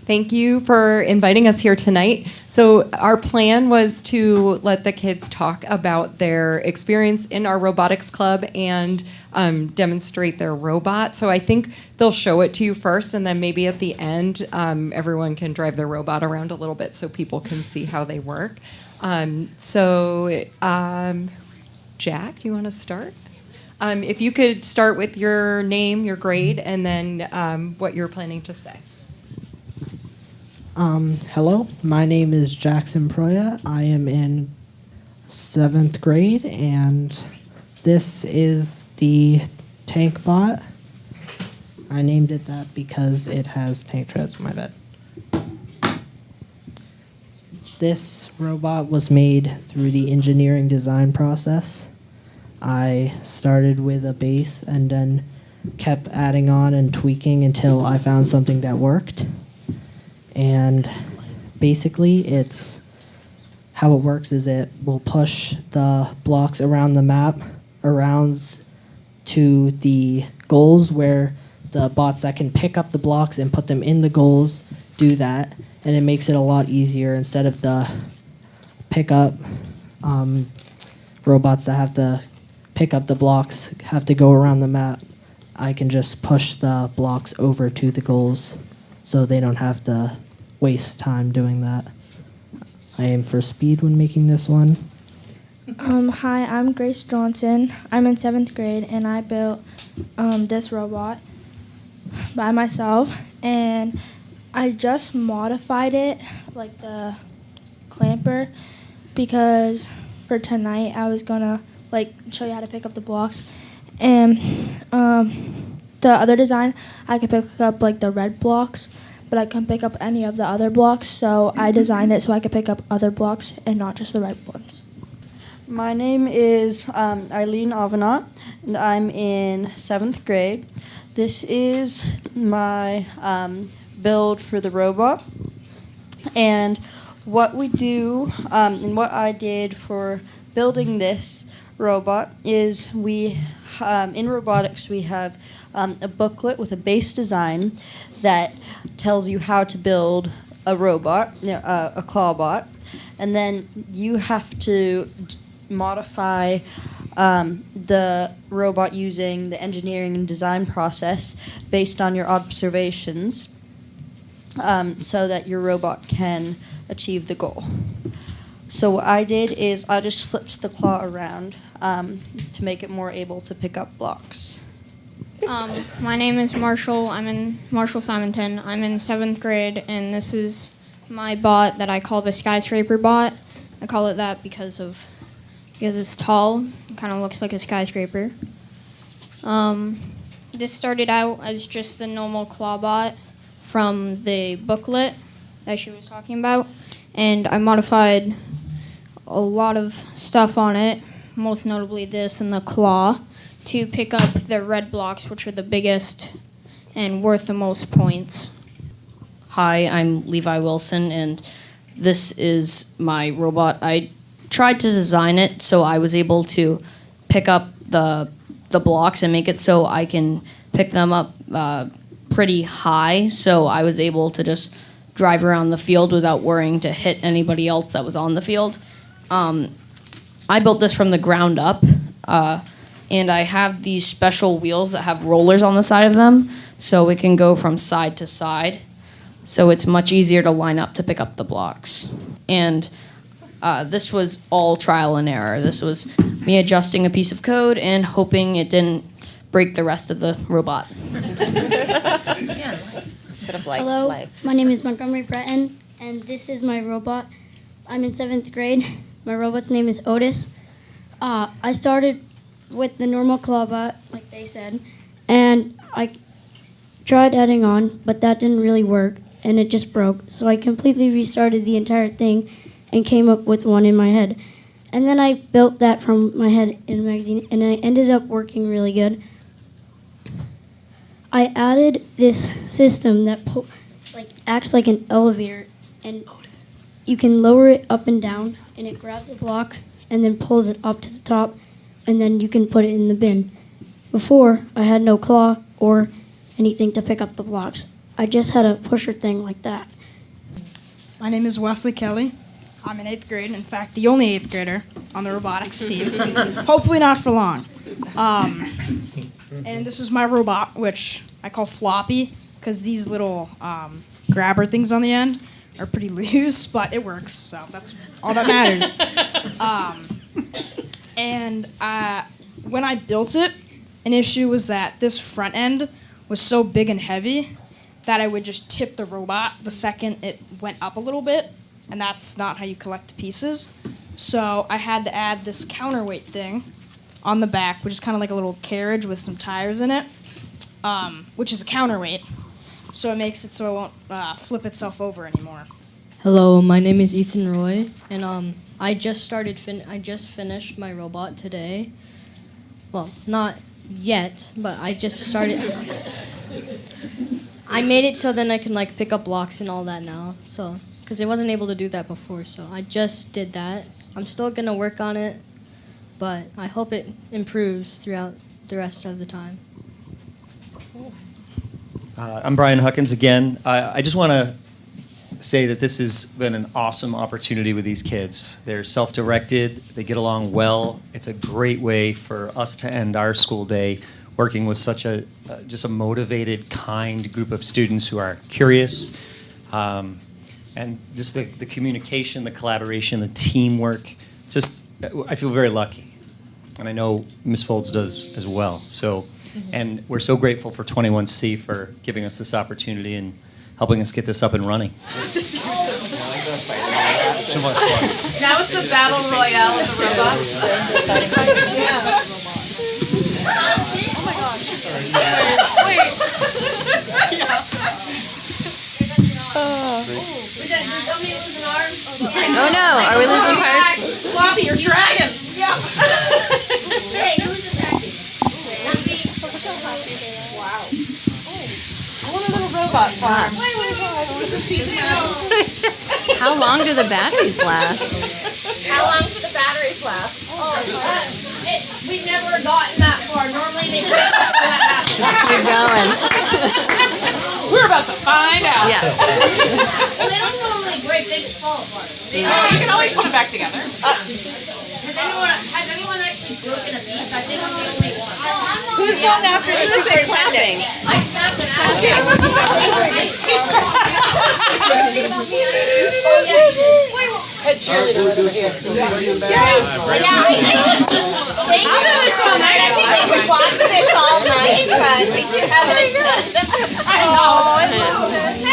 Thank you for inviting us here tonight. So our plan was to let the kids talk about their experience in our robotics club and demonstrate their robot. So I think they'll show it to you first, and then maybe at the end, everyone can drive their robot around a little bit so people can see how they work. Jack, do you want to start? If you could start with your name, your grade, and then what you're planning to say. Hello, my name is Jackson Proya. I am in 7th grade, and this is the tank bot. I named it that because it has tank treads on my bed. This robot was made through the engineering design process. I started with a base and then kept adding on and tweaking until I found something that worked. And basically, it's how it works is it will push the blocks around the map around to the goals where the bots that can pick up the blocks and put them in the goals do that, and it makes it a lot easier instead of the pickup robots that have to pick up the blocks have to go around the map. I can just push the blocks over to the goals, so they don't have to waste time doing that. I aim for speed when making this one. Hi, I'm Grace Johnson. I'm in 7th grade, and I built this robot by myself, and I just modified it, like the clamper, because for tonight I was gonna show you how to pick up the blocks. And the other design, I could pick up the red blocks, but I couldn't pick up any of the other blocks, so I designed it so I could pick up other blocks and not just the red ones. My name is Eileen Avenant, and I'm in 7th grade. This is my build for the robot. And what we do, and what I did for building this robot is in robotics we have a booklet with a base design that tells you how to build a robot, a clawbot, and then you have to modify the robot using the engineering and design process based on your observations, so that your robot can achieve the goal. So what I did is I just flipped the claw around to make it more able to pick up blocks. My name is Marshall. I'm in Marshall Simonton. I'm in 7th grade, and this is my bot that I call the skyscraper bot. I call it that because it's tall. It kind of looks like a skyscraper. This started out as just the normal claw bot from the booklet that she was talking about, and I modified a lot of stuff on it, most notably this and the claw, to pick up the red blocks, which are the biggest and worth the most points. Hi, I'm Levi Wilson, and this is my robot. I tried to design it so I was able to pick up the blocks and make it so I can pick them up pretty high, so I was able to just drive around the field without worrying to hit anybody else that was on the field. I built this from the ground up, and I have these special wheels that have rollers on the side of them, so it can go from side to side. So it's much easier to line up to pick up the blocks. And this was all trial and error. This was me adjusting a piece of code and hoping it didn't break the rest of the robot. Hello, my name is Montgomery Breton, and this is my robot. I'm in 7th grade. My robot's name is Otis. I started with the normal clawbot, like they said, and I tried adding on, but that didn't really work, and it just broke. So I completely restarted the entire thing and came up with one in my head. And then I built that from my head in a magazine, and it ended up working really good. I added this system that acts like an elevator, and you can lower it up and down, and it grabs a block and then pulls it up to the top, and then you can put it in the bin. Before, I had no claw or anything to pick up the blocks. I just had a pusher thing like that. My name is Wesley Kelly. I'm in 8th grade. In fact, the only 8th grader on the robotics team. Hopefully not for long. And this is my robot, which I call Floppy, because these little grabber things on the end are pretty loose, but it works, so that's all that matters. And when I built it, an issue was that this front end was so big and heavy that I would just tip the robot the second it went up a little bit, and that's not how you collect the pieces. So I had to add this counterweight thing on the back, which is kind of like a little carriage with some tires in it, which is a counterweight. So it makes it so it won't flip itself over anymore. Hello, my name is Ethan Roy, and I just finished my robot today. Well, not yet, but I just started. I made it so then I can like pick up blocks and all that now. So, because I wasn't able to do that before, so I just did that. I'm still gonna work on it, but I hope it improves throughout the rest of the time. I'm Brian Huckins again. I just want to say that this has been an awesome opportunity with these kids. They're self-directed. They get along well. It's a great way for us to end our school day working with such a just a motivated, kind group of students who are curious, and just the communication, the collaboration, the teamwork. It's just, I feel very lucky, and I know Ms. Folds does as well. So, and we're so grateful for 21C for giving us this opportunity and helping us get this up and running. Now it's a battle royale of the robots. Oh my gosh. Wait. Oh no, are we losing parts? Floppy, you're dragon. Yeah. Hey, who's attacking? Wow. I want a little robot farm. How long do the batteries last? How long do the batteries last? We've never gotten that far. Normally they Just keep going. We're about to find out. Yeah. Well, they don't normally break, they just fall apart. You can always put them back together. Has anyone actually broken a piece? I think I'm the only one. Who's going after the superintendent? I snapped an ass. Head cheerleader over here. After this all night, I think we could watch this all night, but we do have it. I know.